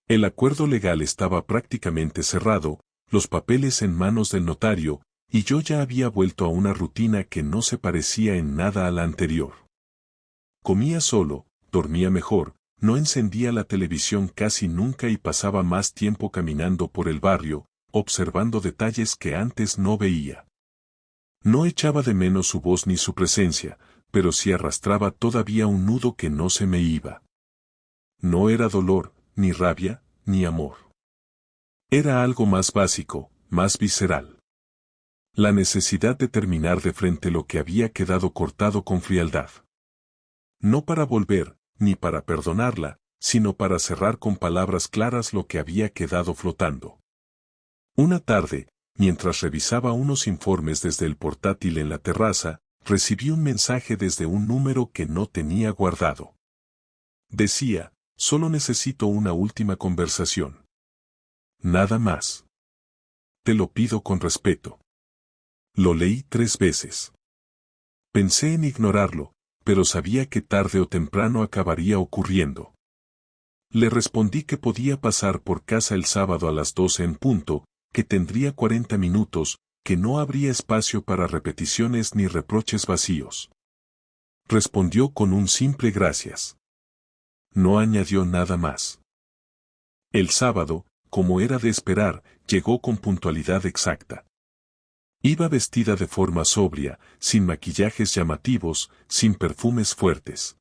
El acuerdo legal estaba prácticamente cerrado, los papeles en manos del notario, y yo ya había vuelto a una rutina que no se parecía en nada a la anterior. Comía solo, dormía mejor, no encendía la televisión casi nunca y pasaba más tiempo caminando por el barrio, observando detalles que antes no veía. No echaba de menos su voz ni su presencia, pero sí arrastraba todavía un nudo que no se me iba. No era dolor, ni rabia, ni amor. Era algo más básico, más visceral. La necesidad de terminar de frente lo que había quedado cortado con frialdad. No para volver, ni para perdonarla, sino para cerrar con palabras claras lo que había quedado flotando. Una tarde, mientras revisaba unos informes desde el portátil en la terraza, recibí un mensaje desde un número que no tenía guardado. Decía, solo necesito una última conversación. Nada más. Te lo pido con respeto. Lo leí 3 veces. Pensé en ignorarlo, pero sabía que tarde o temprano acabaría ocurriendo. Le respondí que podía pasar por casa el sábado a las 12 en punto, que tendría 40 minutos, que no habría espacio para repeticiones ni reproches vacíos. Respondió con un simple gracias. No añadió nada más. El sábado, como era de esperar, llegó con puntualidad exacta. Iba vestida de forma sobria, sin maquillajes llamativos, sin perfumes fuertes.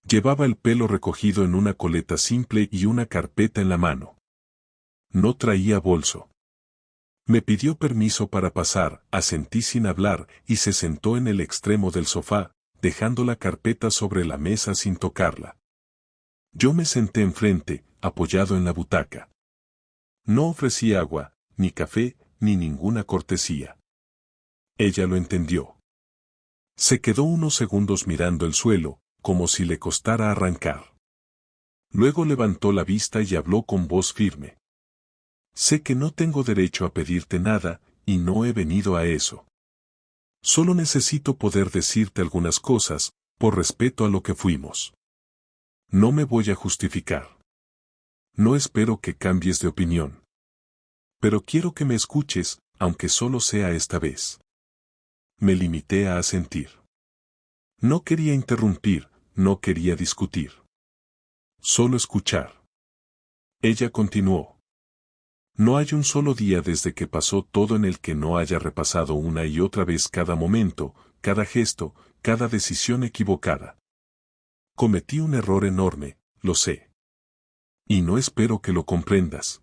Llevaba el pelo recogido en una coleta simple y una carpeta en la mano. No traía bolso. Me pidió permiso para pasar, asentí sin hablar y se sentó en el extremo del sofá, dejando la carpeta sobre la mesa sin tocarla. Yo me senté enfrente, apoyado en la butaca. No ofrecí agua, ni café, ni ninguna cortesía. Ella lo entendió. Se quedó unos segundos mirando el suelo, como si le costara arrancar. Luego levantó la vista y habló con voz firme. Sé que no tengo derecho a pedirte nada, y no he venido a eso. Solo necesito poder decirte algunas cosas, por respeto a lo que fuimos. No me voy a justificar. No espero que cambies de opinión. Pero quiero que me escuches, aunque solo sea esta vez. Me limité a asentir. No quería interrumpir, no quería discutir. Solo escuchar. Ella continuó. No hay un solo día desde que pasó todo en el que no haya repasado una y otra vez cada momento, cada gesto, cada decisión equivocada. Cometí un error enorme, lo sé. Y no espero que lo comprendas.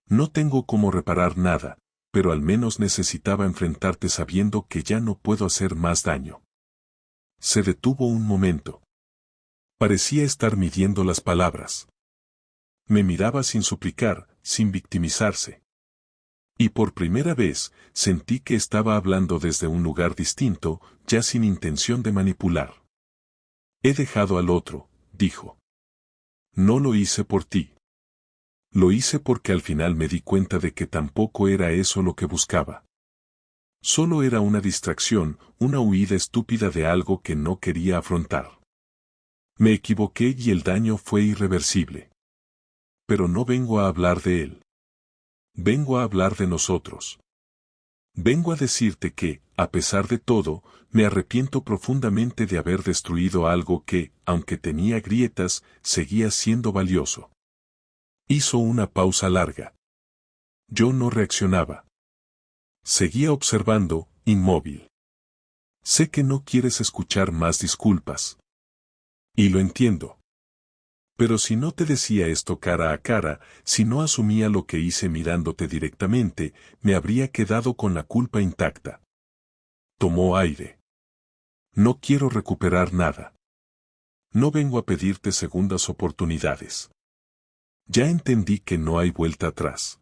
No tengo cómo reparar nada, pero al menos necesitaba enfrentarte sabiendo que ya no puedo hacer más daño. Se detuvo un momento. Parecía estar midiendo las palabras. Me miraba sin suplicar, sin victimizarse. Y por primera vez, sentí que estaba hablando desde un lugar distinto, ya sin intención de manipular. He dejado al otro, dijo. No lo hice por ti. Lo hice porque al final me di cuenta de que tampoco era eso lo que buscaba. Solo era una distracción, una huida estúpida de algo que no quería afrontar. Me equivoqué y el daño fue irreversible. Pero no vengo a hablar de él. Vengo a hablar de nosotros. Vengo a decirte que, a pesar de todo, me arrepiento profundamente de haber destruido algo que, aunque tenía grietas, seguía siendo valioso. Hizo una pausa larga. Yo no reaccionaba. Seguía observando, inmóvil. Sé que no quieres escuchar más disculpas. Y lo entiendo. Pero si no te decía esto cara a cara, si no asumía lo que hice mirándote directamente, me habría quedado con la culpa intacta. Tomó aire. No quiero recuperar nada. No vengo a pedirte segundas oportunidades. Ya entendí que no hay vuelta atrás.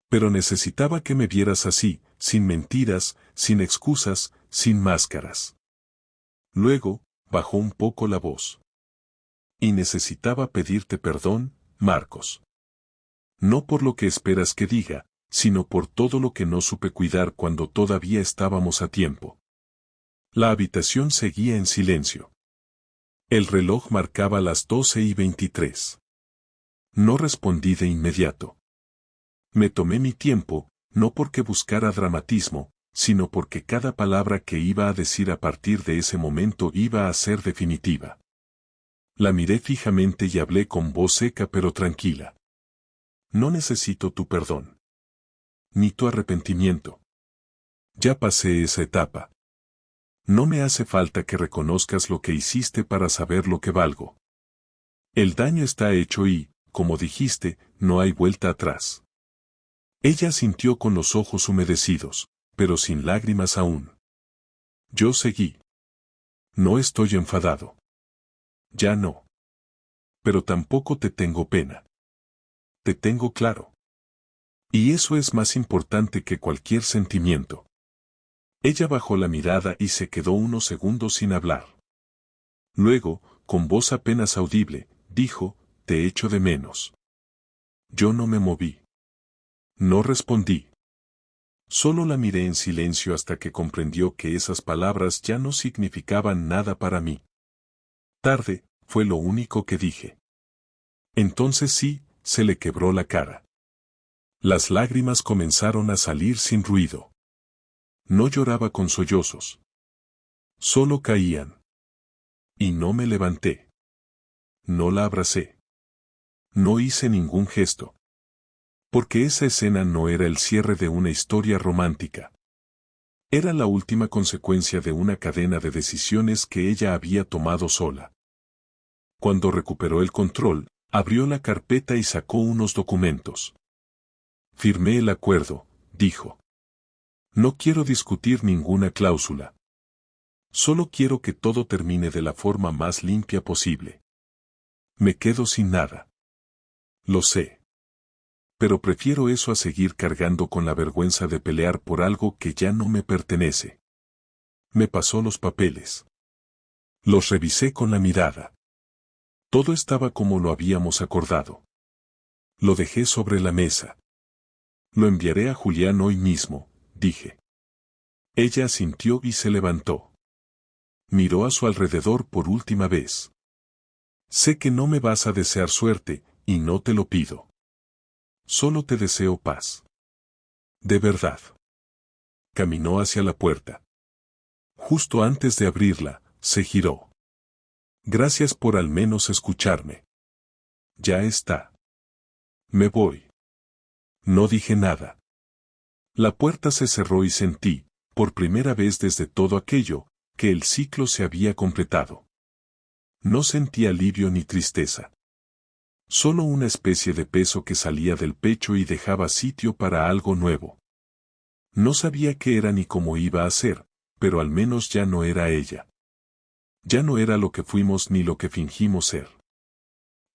Pero necesitaba que me vieras así, sin mentiras, sin excusas, sin máscaras. Luego, bajó un poco la voz. Y necesitaba pedirte perdón, Marcos. No por lo que esperas que diga, sino por todo lo que no supe cuidar cuando todavía estábamos a tiempo. La habitación seguía en silencio. El reloj marcaba las 12:23. No respondí de inmediato. Me tomé mi tiempo, no porque buscara dramatismo, sino porque cada palabra que iba a decir a partir de ese momento iba a ser definitiva. La miré fijamente y hablé con voz seca pero tranquila. No necesito tu perdón. Ni tu arrepentimiento. Ya pasé esa etapa. No me hace falta que reconozcas lo que hiciste para saber lo que valgo. El daño está hecho y, como dijiste, no hay vuelta atrás. Ella sintió con los ojos humedecidos, pero sin lágrimas aún. Yo seguí. No estoy enfadado. Ya no. Pero tampoco te tengo pena. Te tengo claro. Y eso es más importante que cualquier sentimiento. Ella bajó la mirada y se quedó unos segundos sin hablar. Luego, con voz apenas audible, dijo, te echo de menos. Yo no me moví. No respondí. Solo la miré en silencio hasta que comprendió que esas palabras ya no significaban nada para mí. Tarde, fue lo único que dije. Entonces sí, se le quebró la cara. Las lágrimas comenzaron a salir sin ruido. No lloraba con sollozos. Solo caían. Y no me levanté. No la abracé. No hice ningún gesto. Porque esa escena no era el cierre de una historia romántica. Era la última consecuencia de una cadena de decisiones que ella había tomado sola. Cuando recuperó el control, abrió la carpeta y sacó unos documentos. Firmé el acuerdo, dijo. No quiero discutir ninguna cláusula. Solo quiero que todo termine de la forma más limpia posible. Me quedo sin nada. Lo sé. Pero prefiero eso a seguir cargando con la vergüenza de pelear por algo que ya no me pertenece. Me pasó los papeles. Los revisé con la mirada. Todo estaba como lo habíamos acordado. Lo dejé sobre la mesa. Lo enviaré a Julián hoy mismo, dije. Ella asintió y se levantó. Miró a su alrededor por última vez. Sé que no me vas a desear suerte, y no te lo pido. Solo te deseo paz. De verdad. Caminó hacia la puerta. Justo antes de abrirla, se giró. Gracias por al menos escucharme. Ya está. Me voy. No dije nada. La puerta se cerró y sentí, por primera vez desde todo aquello, que el ciclo se había completado. No sentí alivio ni tristeza. Solo una especie de peso que salía del pecho y dejaba sitio para algo nuevo. No sabía qué era ni cómo iba a ser, pero al menos ya no era ella. Ya no era lo que fuimos ni lo que fingimos ser.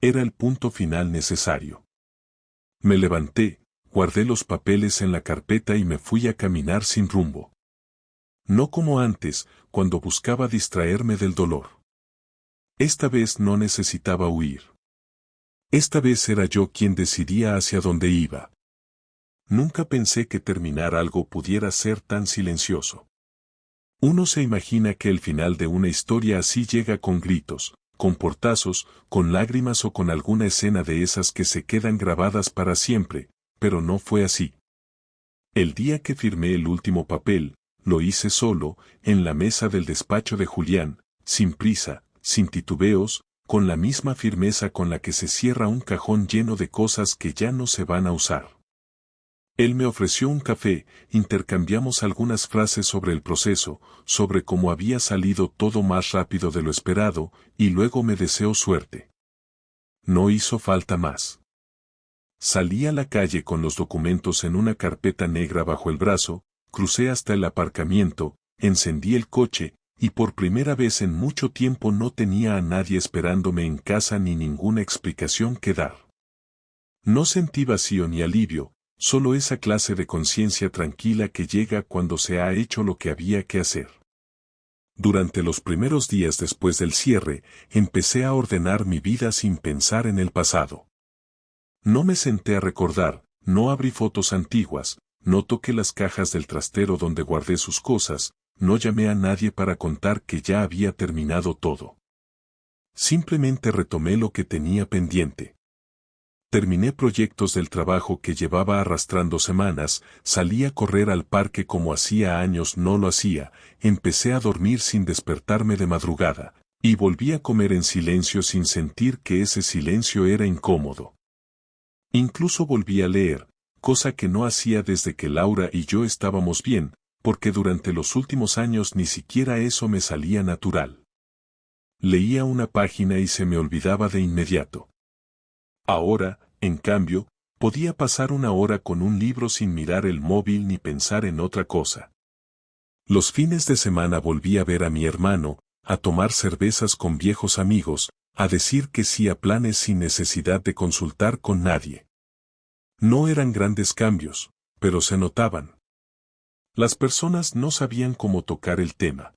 Era el punto final necesario. Me levanté, guardé los papeles en la carpeta y me fui a caminar sin rumbo. No como antes, cuando buscaba distraerme del dolor. Esta vez no necesitaba huir. Esta vez era yo quien decidía hacia dónde iba. Nunca pensé que terminar algo pudiera ser tan silencioso. Uno se imagina que el final de una historia así llega con gritos, con portazos, con lágrimas o con alguna escena de esas que se quedan grabadas para siempre, pero no fue así. El día que firmé el último papel, lo hice solo, en la mesa del despacho de Julián, sin prisa, sin titubeos, con la misma firmeza con la que se cierra un cajón lleno de cosas que ya no se van a usar. Él me ofreció un café, intercambiamos algunas frases sobre el proceso, sobre cómo había salido todo más rápido de lo esperado, y luego me deseó suerte. No hizo falta más. Salí a la calle con los documentos en una carpeta negra bajo el brazo, crucé hasta el aparcamiento, encendí el coche, y por primera vez en mucho tiempo no tenía a nadie esperándome en casa ni ninguna explicación que dar. No sentí vacío ni alivio, solo esa clase de conciencia tranquila que llega cuando se ha hecho lo que había que hacer. Durante los primeros días después del cierre, empecé a ordenar mi vida sin pensar en el pasado. No me senté a recordar, no abrí fotos antiguas, no toqué las cajas del trastero donde guardé sus cosas, no llamé a nadie para contar que ya había terminado todo. Simplemente retomé lo que tenía pendiente. Terminé proyectos del trabajo que llevaba arrastrando semanas, salí a correr al parque como hacía años no lo hacía, empecé a dormir sin despertarme de madrugada, y volví a comer en silencio sin sentir que ese silencio era incómodo. Incluso volví a leer, cosa que no hacía desde que Laura y yo estábamos bien, porque durante los últimos años ni siquiera eso me salía natural. Leía una página y se me olvidaba de inmediato. Ahora, en cambio, podía pasar una hora con un libro sin mirar el móvil ni pensar en otra cosa. Los fines de semana volví a ver a mi hermano, a tomar cervezas con viejos amigos, a decir que sí a planes sin necesidad de consultar con nadie. No eran grandes cambios, pero se notaban. Las personas no sabían cómo tocar el tema.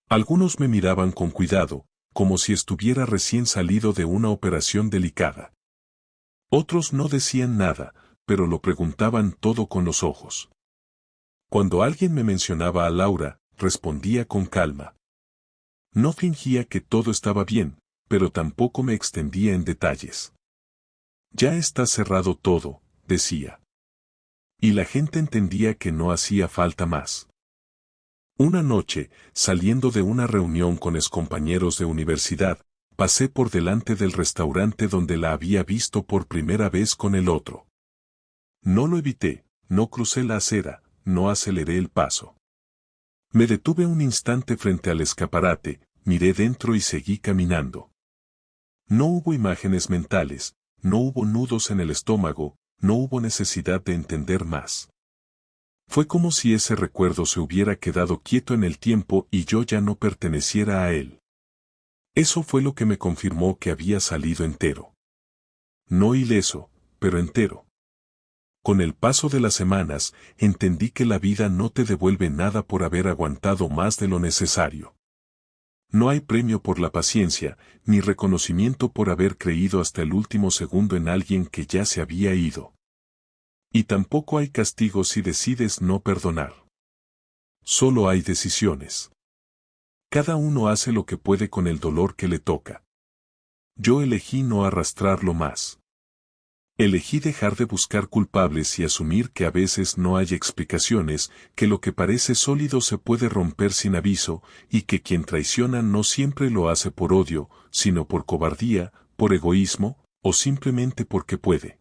Algunos me miraban con cuidado, como si estuviera recién salido de una operación delicada. Otros no decían nada, pero lo preguntaban todo con los ojos. Cuando alguien me mencionaba a Laura, respondía con calma. No fingía que todo estaba bien, pero tampoco me extendía en detalles. Ya está cerrado todo, decía. Y la gente entendía que no hacía falta más. Una noche, saliendo de una reunión con excompañeros de universidad, pasé por delante del restaurante donde la había visto por primera vez con el otro. No lo evité, no crucé la acera, no aceleré el paso. Me detuve un instante frente al escaparate, miré dentro y seguí caminando. No hubo imágenes mentales, no hubo nudos en el estómago, no hubo necesidad de entender más. Fue como si ese recuerdo se hubiera quedado quieto en el tiempo y yo ya no perteneciera a él. Eso fue lo que me confirmó que había salido entero. No ileso, pero entero. Con el paso de las semanas, entendí que la vida no te devuelve nada por haber aguantado más de lo necesario. No hay premio por la paciencia, ni reconocimiento por haber creído hasta el último segundo en alguien que ya se había ido. Y tampoco hay castigo si decides no perdonar. Solo hay decisiones. Cada uno hace lo que puede con el dolor que le toca. Yo elegí no arrastrarlo más. Elegí dejar de buscar culpables y asumir que a veces no hay explicaciones, que lo que parece sólido se puede romper sin aviso, y que quien traiciona no siempre lo hace por odio, sino por cobardía, por egoísmo, o simplemente porque puede.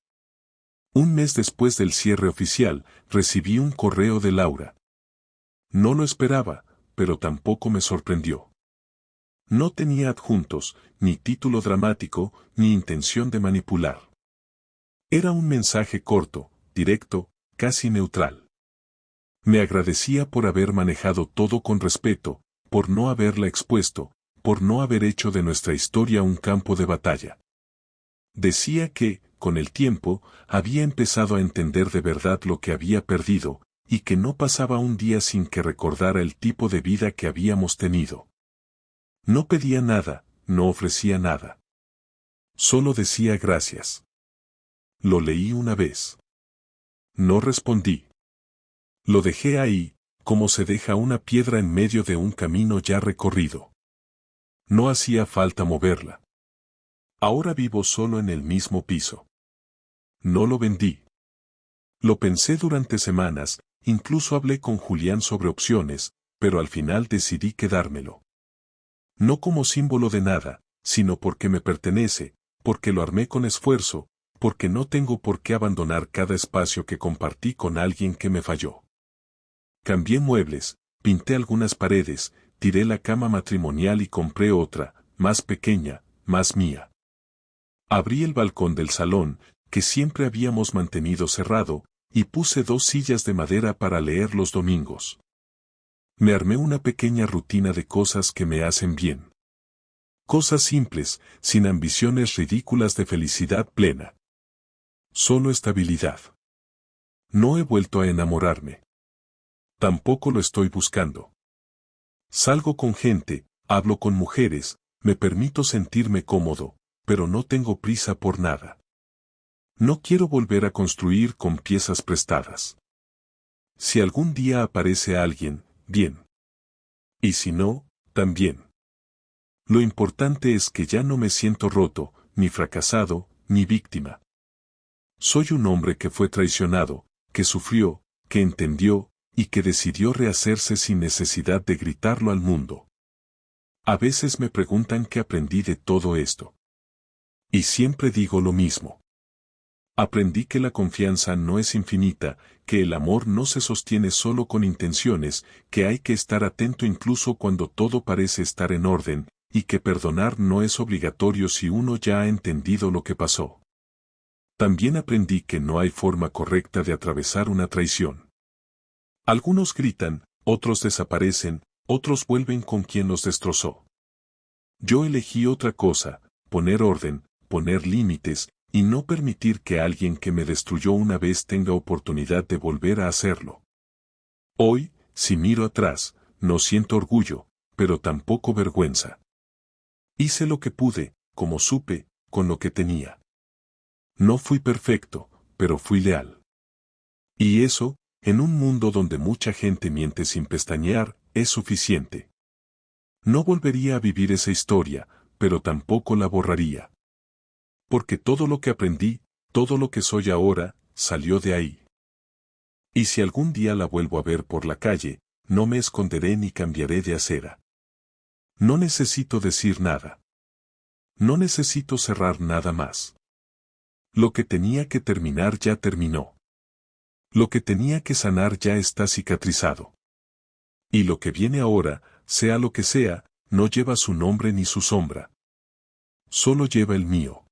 Un mes después del cierre oficial, recibí un correo de Laura. No lo esperaba, pero tampoco me sorprendió. No tenía adjuntos, ni título dramático, ni intención de manipular. Era un mensaje corto, directo, casi neutral. Me agradecía por haber manejado todo con respeto, por no haberla expuesto, por no haber hecho de nuestra historia un campo de batalla. Decía que, con el tiempo, había empezado a entender de verdad lo que había perdido, y que no pasaba un día sin que recordara el tipo de vida que habíamos tenido. No pedía nada, no ofrecía nada. Solo decía gracias. Lo leí una vez. No respondí. Lo dejé ahí, como se deja una piedra en medio de un camino ya recorrido. No hacía falta moverla. Ahora vivo solo en el mismo piso. No lo vendí. Lo pensé durante semanas, incluso hablé con Julián sobre opciones, pero al final decidí quedármelo. No como símbolo de nada, sino porque me pertenece, porque lo armé con esfuerzo, porque no tengo por qué abandonar cada espacio que compartí con alguien que me falló. Cambié muebles, pinté algunas paredes, tiré la cama matrimonial y compré otra, más pequeña, más mía. Abrí el balcón del salón, que siempre habíamos mantenido cerrado, y puse 2 sillas de madera para leer los domingos. Me armé una pequeña rutina de cosas que me hacen bien. Cosas simples, sin ambiciones ridículas de felicidad plena. Solo estabilidad. No he vuelto a enamorarme. Tampoco lo estoy buscando. Salgo con gente, hablo con mujeres, me permito sentirme cómodo, pero no tengo prisa por nada. No quiero volver a construir con piezas prestadas. Si algún día aparece alguien, bien. Y si no, también. Lo importante es que ya no me siento roto, ni fracasado, ni víctima. Soy un hombre que fue traicionado, que sufrió, que entendió, y que decidió rehacerse sin necesidad de gritarlo al mundo. A veces me preguntan qué aprendí de todo esto. Y siempre digo lo mismo. Aprendí que la confianza no es infinita, que el amor no se sostiene solo con intenciones, que hay que estar atento incluso cuando todo parece estar en orden, y que perdonar no es obligatorio si uno ya ha entendido lo que pasó. También aprendí que no hay forma correcta de atravesar una traición. Algunos gritan, otros desaparecen, otros vuelven con quien los destrozó. Yo elegí otra cosa, poner orden, poner límites, y no permitir que alguien que me destruyó una vez tenga oportunidad de volver a hacerlo. Hoy, si miro atrás, no siento orgullo, pero tampoco vergüenza. Hice lo que pude, como supe, con lo que tenía. No fui perfecto, pero fui leal. Y eso, en un mundo donde mucha gente miente sin pestañear, es suficiente. No volvería a vivir esa historia, pero tampoco la borraría. Porque todo lo que aprendí, todo lo que soy ahora, salió de ahí. Y si algún día la vuelvo a ver por la calle, no me esconderé ni cambiaré de acera. No necesito decir nada. No necesito cerrar nada más. Lo que tenía que terminar ya terminó. Lo que tenía que sanar ya está cicatrizado. Y lo que viene ahora, sea lo que sea, no lleva su nombre ni su sombra. Solo lleva el mío.